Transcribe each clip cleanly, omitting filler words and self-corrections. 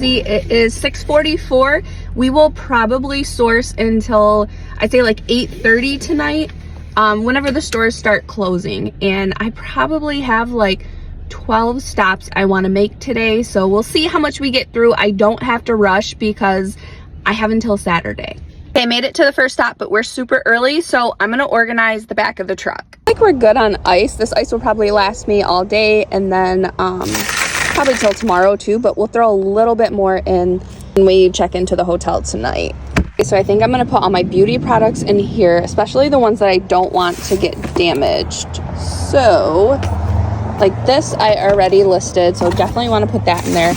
See, it is 6:44. We will probably source until I'd say like 8:30 tonight, whenever the stores start closing. And I probably have like 12 stops I want to make today, so we'll see how much we get through. I don't have to rush because I have until Saturday. Okay, I made it to the first stop, but we're super early, so I'm gonna organize the back of the truck. I think we're good on ice. This ice will probably last me all day, and then probably till tomorrow too, but we'll throw a little bit more in when we check into the hotel tonight. Okay, so I think I'm gonna put all my beauty products in here, especially the ones that I don't want to get damaged. So like this I already listed, so definitely want to put that in there.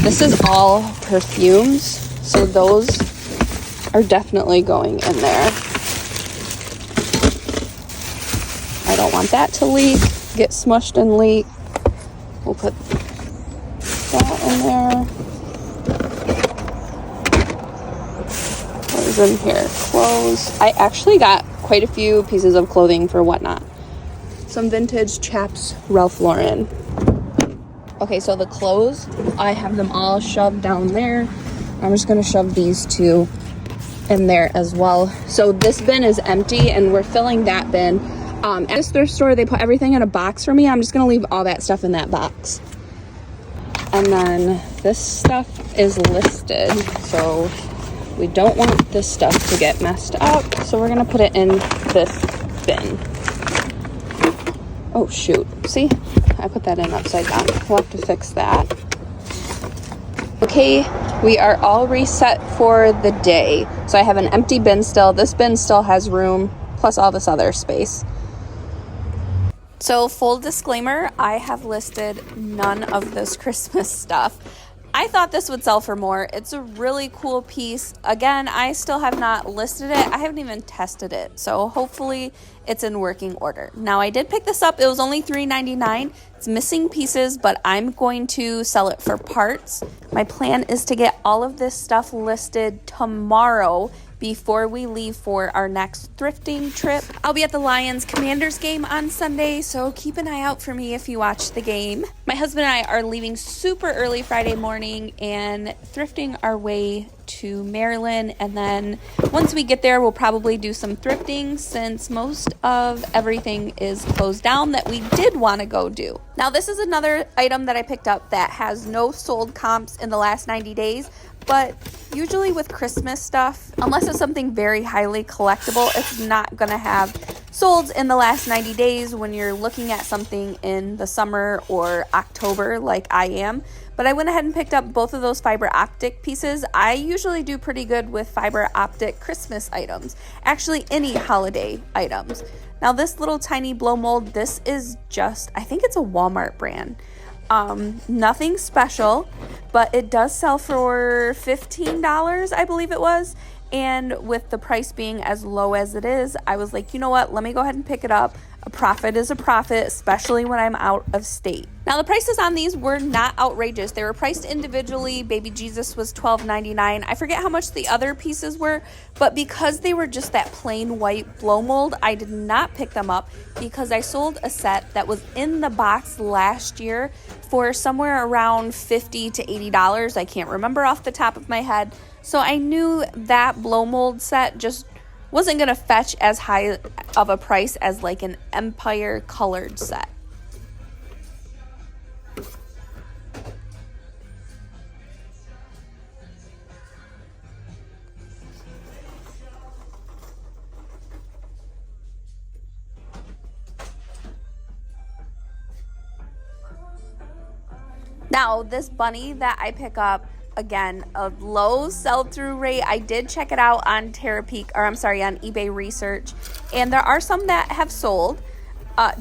This is all perfumes, so those are definitely going in there. I don't want that to leak, get smushed and leak. We'll put that in there. What is in here? Clothes. I actually got quite a few pieces of clothing for Whatnot. Some vintage Chaps Ralph Lauren. Okay, so the clothes, I have them all shoved down there. I'm just gonna shove these two in there as well. So this bin is empty and we're filling that bin. At this thrift store, they put everything in a box for me. I'm just gonna leave all that stuff in that box. And then this stuff is listed, so we don't want this stuff to get messed up. So we're gonna put it in this bin. Oh shoot, see? I put that in upside down. We'll have to fix that. Okay, we are all reset for the day. So I have an empty bin still. This bin still has room, plus all this other space. So full disclaimer, I have listed none of this Christmas stuff. I thought this would sell for more. It's a really cool piece. Again, I still have not listed it. I haven't even tested it. So hopefully it's in working order. Now I did pick this up. It was only $3.99. It's missing pieces, but I'm going to sell it for parts. My plan is to get all of this stuff listed tomorrow before we leave for our next thrifting trip. I'll be at the Lions Commanders game on Sunday, so keep an eye out for me if you watch the game. My husband and I are leaving super early Friday morning and thrifting our way to Maryland, and then once we get there, we'll probably do some thrifting since most of everything is closed down that we did want to go do. Now, this is another item that I picked up that has no sold comps in the last 90 days, but usually with Christmas stuff, unless it's something very highly collectible, it's not going to have solds in the last 90 days when you're looking at something in the summer or October like I am. But I went ahead and picked up both of those fiber optic pieces. I usually do pretty good with fiber optic Christmas items, actually any holiday items. Now this little tiny blow mold, this is just, I think it's a Walmart brand. Nothing special, but it does sell for $15, I believe it was. And with the price being as low as it is, I was like, you know what, let me go ahead and pick it up. A profit is a profit, especially when I'm out of state. Now, the prices on these were not outrageous. They were priced individually. Baby Jesus was $12.99. I forget how much the other pieces were, but because they were just that plain white blow mold, I did not pick them up because I sold a set that was in the box last year for somewhere around $50 to $80. I can't remember off the top of my head. So I knew that blow mold set just wasn't going to fetch as high of a price as like an Empire colored set. Now, this bunny that I pick up, again, a low sell-through rate. I did check it out on on eBay Research, and there are some that have sold,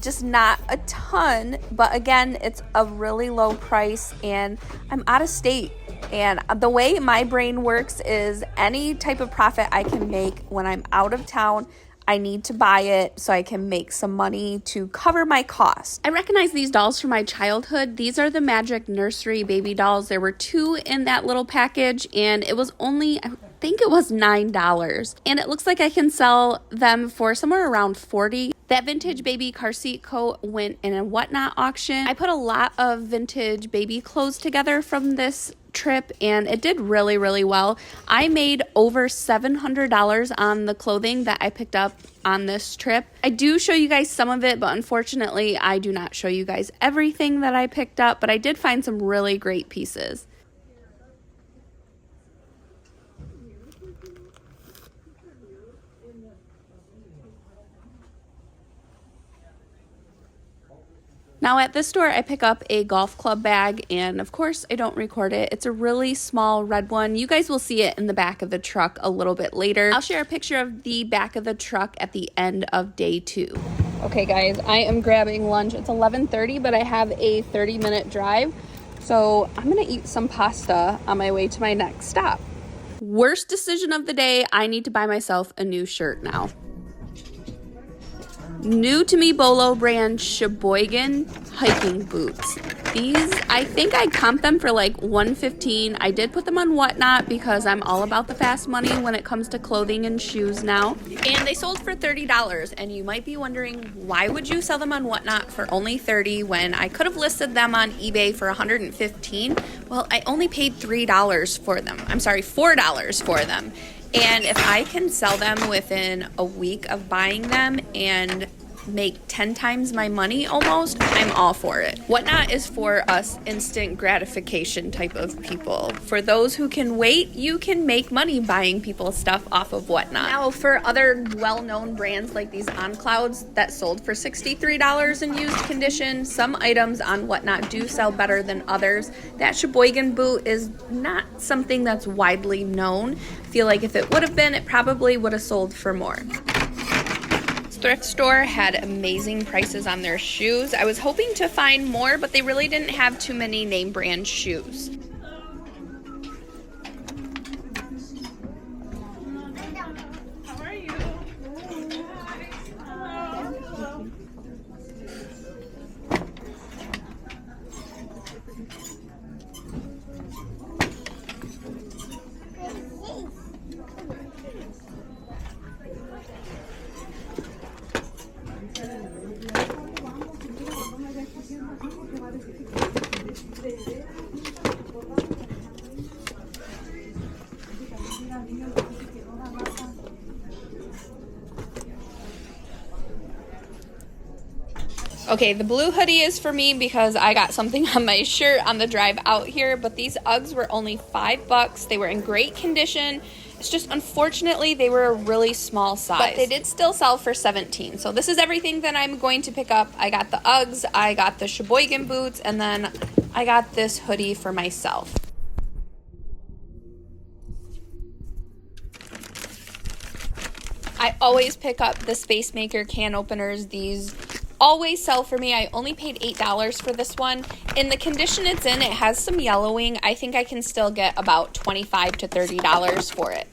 just not a ton. But again, it's a really low price, and I'm out of state. And the way my brain works is any type of profit I can make when I'm out of town, I need to buy it so I can make some money to cover my costs. I recognize these dolls from my childhood. These are the Magic Nursery baby dolls. There were 2 in that little package, and it was only, I think it was $9. And it looks like I can sell them for somewhere around $40. That vintage baby car seat coat went in a Whatnot auction. I put a lot of vintage baby clothes together from this trip, and it did really, really well. I made over $700 on the clothing that I picked up on this trip. I do show you guys some of it, but unfortunately I do not show you guys everything that I picked up, but I did find some really great pieces. Now at this store, I pick up a golf club bag, and of course I don't record it. It's a really small red one. You guys will see it in the back of the truck a little bit later. I'll share a picture of the back of the truck at the end of day 2. Okay guys, I am grabbing lunch. It's 11:30, but I have a 30-minute drive. So I'm gonna eat some pasta on my way to my next stop. Worst decision of the day, I need to buy myself a new shirt now. New to me Bolo brand Sheboygan hiking boots. These, I think I comped them for like $115. I did put them on Whatnot because I'm all about the fast money when it comes to clothing and shoes now. And they sold for $30. And you might be wondering, why would you sell them on Whatnot for only $30 when I could have listed them on eBay for $115? Well, I only paid $3 for them. I'm sorry, $4 for them. And if I can sell them within a week of buying them and make 10 times my money almost, I'm all for it. Whatnot is for us instant gratification type of people. For those who can wait, you can make money buying people's stuff off of Whatnot. Now for other well-known brands like these On Clouds that sold for $63 in used condition, some items on Whatnot do sell better than others. That Sheboygan boot is not something that's widely known. I feel like if it would have been, it probably would have sold for more. Thrift store had amazing prices on their shoes. I was hoping to find more, but they really didn't have too many name brand shoes. How are you? Okay, the blue hoodie is for me because I got something on my shirt on the drive out here, but these Uggs were only $5. They were in great condition. It's just, unfortunately, they were a really small size. But they did still sell for $17. So this is everything that I'm going to pick up. I got the Uggs, I got the Sheboygan boots, and then I got this hoodie for myself. I always pick up the Space Maker can openers. These always sell for me. I only paid $8 for this one. In the condition it's in, it has some yellowing. I think I can still get about $25 to $30 for it.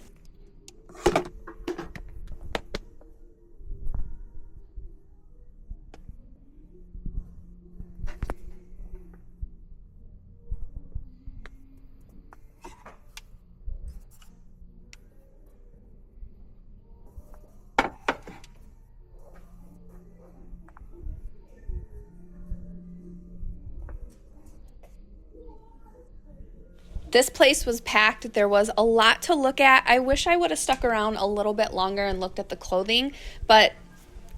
This place was packed. There was a lot to look at. I wish I would have stuck around a little bit longer and looked at the clothing, but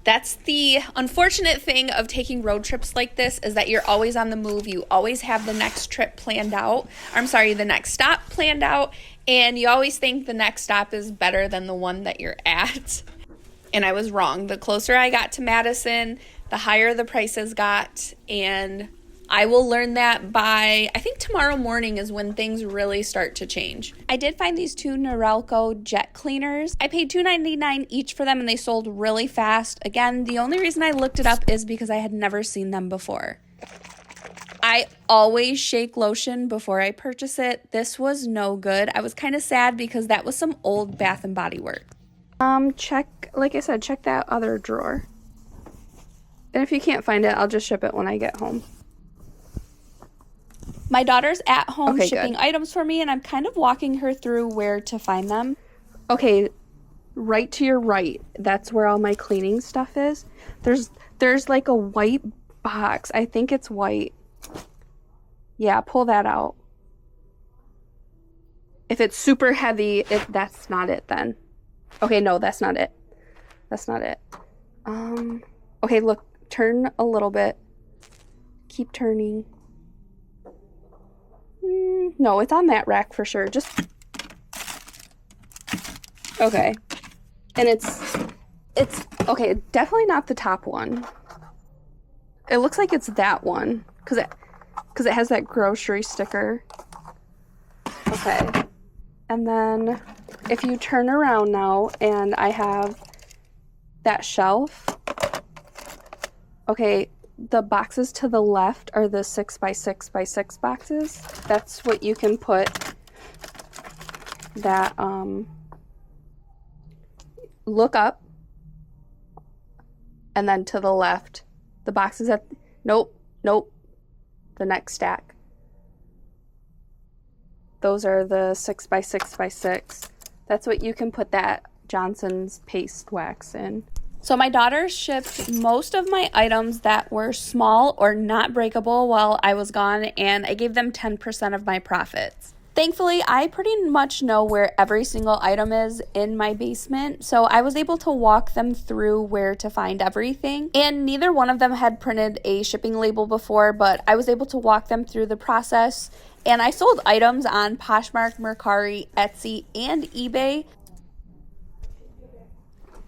that's the unfortunate thing of taking road trips like this, is that you're always on the move. You always have the next trip planned out. The next stop planned out, and you always think the next stop is better than the one that you're at. And I was wrong. The closer I got to Madison, the higher the prices got, and I will learn that by, I think tomorrow morning is when things really start to change. I did find these two Norelco jet cleaners. I paid $2.99 each for them, and they sold really fast. Again, the only reason I looked it up is because I had never seen them before. I always shake lotion before I purchase it. This was no good. I was kind of sad because that was some old Bath and Body Works. Like I said, check that other drawer. And if you can't find it, I'll just ship it when I get home. My daughter's at home shipping items for me, and I'm kind of walking her through where to find them. Okay, right to your right, that's where all my cleaning stuff is. There's like a white box. I think it's white. Yeah, pull that out. If it's super heavy, that's not it then. Okay, no, that's not it. That's not it. Okay, look, turn a little bit. Keep turning. No, it's on that rack for sure. Just, okay. And it's, okay, definitely not the top one. It looks like it's that one, because it has that grocery sticker. Okay. And then if you turn around now, and I have that shelf. Okay, the boxes to the left are the 6x6x6 boxes. That's what you can put that, look up. And then to the left, the boxes at, nope, the next stack. Those are the 6x6x6. That's what you can put that Johnson's paste wax in. So my daughter shipped most of my items that were small or not breakable while I was gone, and I gave them 10% of my profits. Thankfully, I pretty much know where every single item is in my basement, so I was able to walk them through where to find everything. And neither one of them had printed a shipping label before, but I was able to walk them through the process. And I sold items on Poshmark, Mercari, Etsy, and eBay.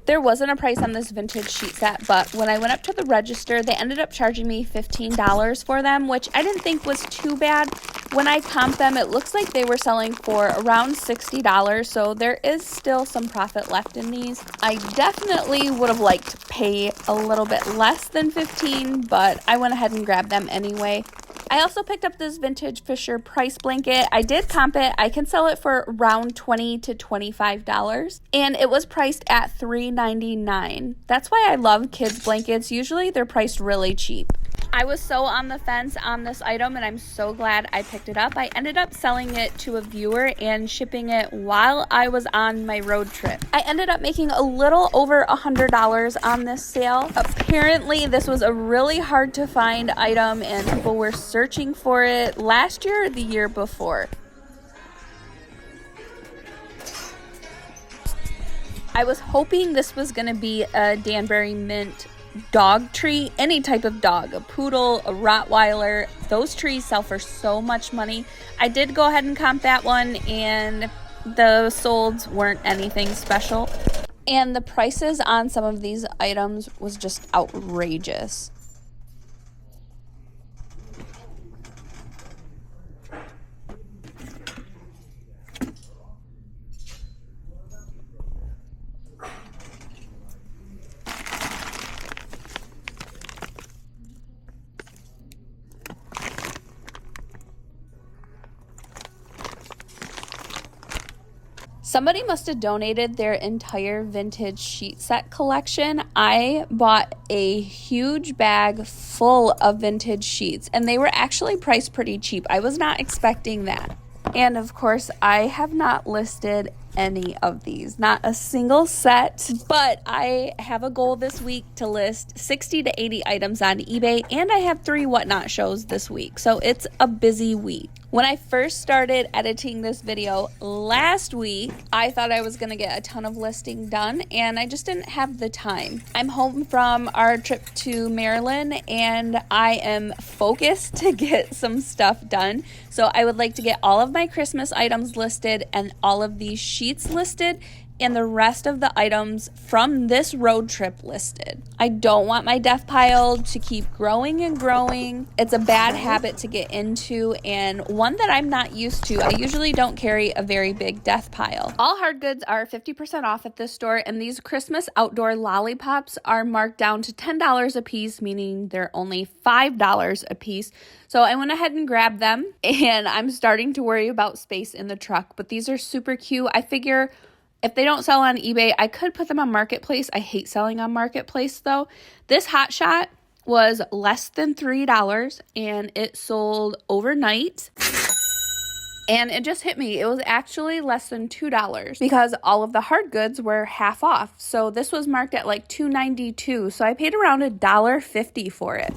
There wasn't a price on this vintage sheet set, but when I went up to the register, they ended up charging me $15 for them, which I didn't think was too bad. When I comped them, it looks like they were selling for around $60, so there is still some profit left in these. I definitely would have liked to pay a little bit less than $15, but I went ahead and grabbed them anyway. I also picked up this vintage Fisher Price blanket. I did comp it. I can sell it for around $20 to $25, and it was priced at $3.99. That's why I love kids blankets. Usually they're priced really cheap. I was so on the fence on this item, and I'm so glad I picked it up. I ended up selling it to a viewer and shipping it while I was on my road trip. I ended up making a little over $100 on this sale. Apparently, this was a really hard to find item, and people were searching for it last year or the year before. I was hoping this was going to be a Danbury Mint dog tree, any type of dog, a poodle, a Rottweiler. Those trees sell for so much money. I did go ahead and comp that one, and the solds weren't anything special. And the prices on some of these items was just outrageous. Somebody must have donated their entire vintage sheet set collection. I bought a huge bag full of vintage sheets, and they were actually priced pretty cheap. I was not expecting that. And of course, I have not listed any of these, not a single set, but I have a goal this week to list 60 to 80 items on eBay, and I have 3 whatnot shows this week, so it's a busy week. When I first started editing this video last week, I thought I was going to get a ton of listing done, and I just didn't have the time. I'm home from our trip to Maryland, and I am focused to get some stuff done. So I would like to get all of my Christmas items listed and all of these sheets listed, and the rest of the items from this road trip listed. I don't want my death pile to keep growing and growing. It's a bad habit to get into, and one that I'm not used to. I usually don't carry a very big death pile. All hard goods are 50% off at this store, and these Christmas outdoor lollipops are marked down to $10 a piece, meaning they're only $5 a piece. So I went ahead and grabbed them, and I'm starting to worry about space in the truck, but these are super cute. I figure if they don't sell on eBay, I could put them on Marketplace. I hate selling on Marketplace, though. This Hot Shot was less than $3, and it sold overnight. And it just hit me. It was actually less than $2 because all of the hard goods were half off. So this was marked at like $2.92. So I paid around $1.50 for it.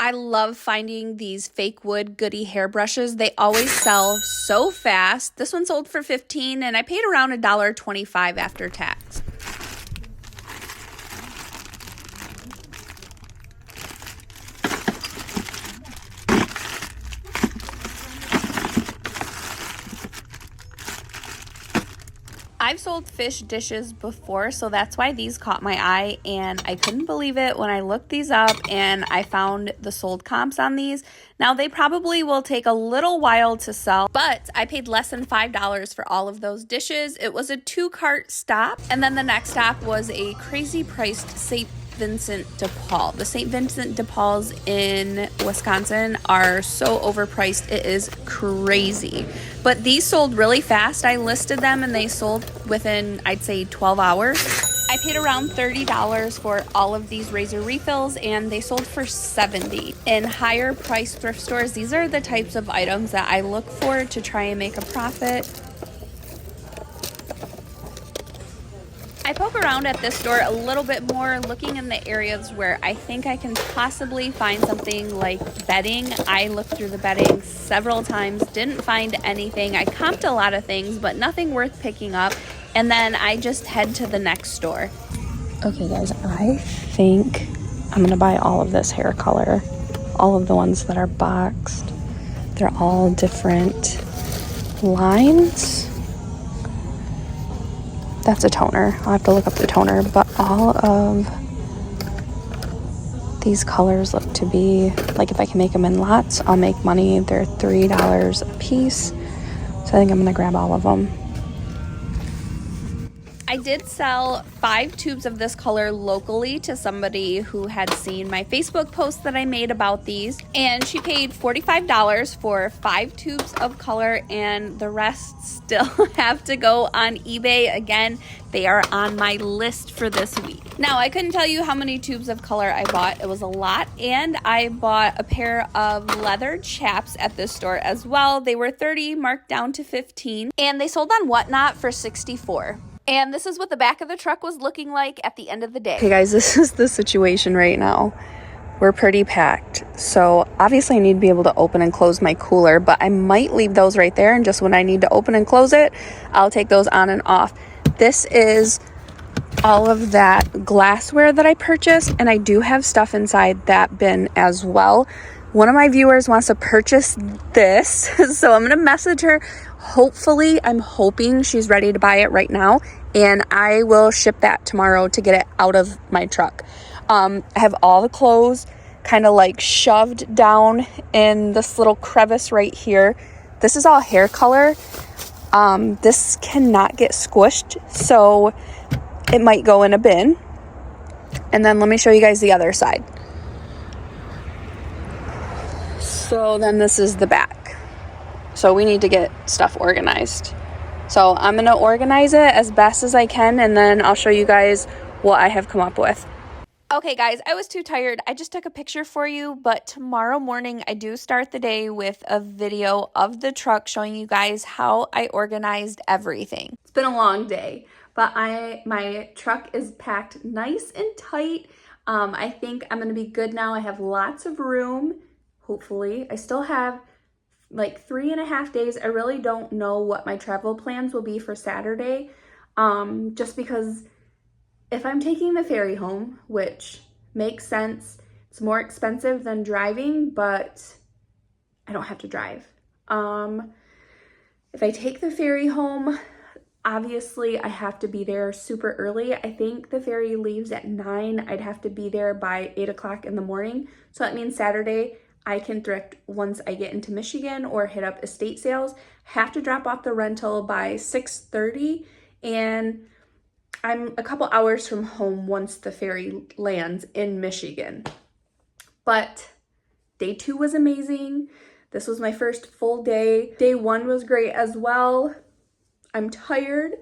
I love finding these fake wood goody hairbrushes. They always sell so fast. This one sold for $15 and I paid around $1.25 after tax. I've sold fish dishes before, so that's why these caught my eye, and I couldn't believe it when I looked these up and I found the sold comps on these. Now, they probably will take a little while to sell, but I paid less than $5 for all of those dishes. It was a 2-cart stop, and then the next stop was a crazy priced St. Vincent de Paul. The St. Vincent de Pauls in Wisconsin are so overpriced, it is crazy. But these sold really fast. I listed them and they sold within, I'd say, 12 hours. I paid around $30 for all of these razor refills and they sold for $70. In higher priced thrift stores, these are the types of items that I look for to try and make a profit. I poke around at this store a little bit more, looking in the areas where I think I can possibly find something like bedding. I looked through the bedding several times, didn't find anything. I comped a lot of things, but nothing worth picking up. And then I just head to the next store. Okay guys, I think I'm gonna buy all of this hair color. All of the ones that are boxed. They're all different lines. That's a toner. I'll have to look up the toner, but all of these colors look to be, like if I can make them in lots, I'll make money. They're $3 a piece. So I think I'm gonna grab all of them. I did sell 5 tubes of this color locally to somebody who had seen my Facebook post that I made about these, and she paid $45 for 5 tubes of color, and the rest still have to go on eBay. Again, they are on my list for this week. Now, I couldn't tell you how many tubes of color I bought. It was a lot, and I bought a pair of leather chaps at this store as well. They were $30, marked down to $15, and they sold on Whatnot for $64. And this is what the back of the truck was looking like at the end of the day. Okay guys, this is the situation right now. We're pretty packed. So obviously I need to be able to open and close my cooler, but I might leave those right there, and just when I need to open and close it, I'll take those on and off. This is all of that glassware that I purchased, and I do have stuff inside that bin as well. One of my viewers wants to purchase this, so I'm gonna message her. Hopefully, I'm hoping she's ready to buy it right now, and I will ship that tomorrow to get it out of my truck. I have all the clothes kind of like shoved down in this little crevice right here. This is all hair color. This cannot get squished, so it might go in a bin. And then let me show you guys the other side. So then this is the back. So we need to get stuff organized. So I'm going to organize it as best as I can, and then I'll show you guys what I have come up with. Okay guys, I was too tired. I just took a picture for you, but tomorrow morning I do start the day with a video of the truck showing you guys how I organized everything. It's been a long day, but my truck is packed nice and tight. I think I'm going to be good now. I have lots of room, hopefully. I still have like 3.5 days. I really don't know what my travel plans will be for Saturday, just because if I'm taking the ferry home, which makes sense, it's more expensive than driving, but I don't have to drive. If I take the ferry home, obviously I have to be there super early. I think the ferry leaves at 9. I'd have to be there by 8 o'clock in the morning. So that means Saturday I can thrift once I get into Michigan or hit up estate sales. Have to drop off the rental by 6:30, and I'm a couple hours from home once the ferry lands in Michigan. But day 2 was amazing. This was my first full day. Day 1 was great as well. I'm tired.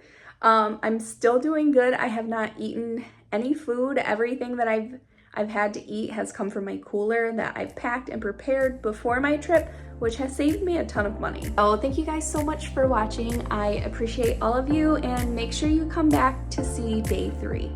I'm still doing good. I have not eaten any food. Everything that I've had to eat has come from my cooler that I've packed and prepared before my trip, which has saved me a ton of money. Oh, thank you guys so much for watching. I appreciate all of you, and make sure you come back to see day 3.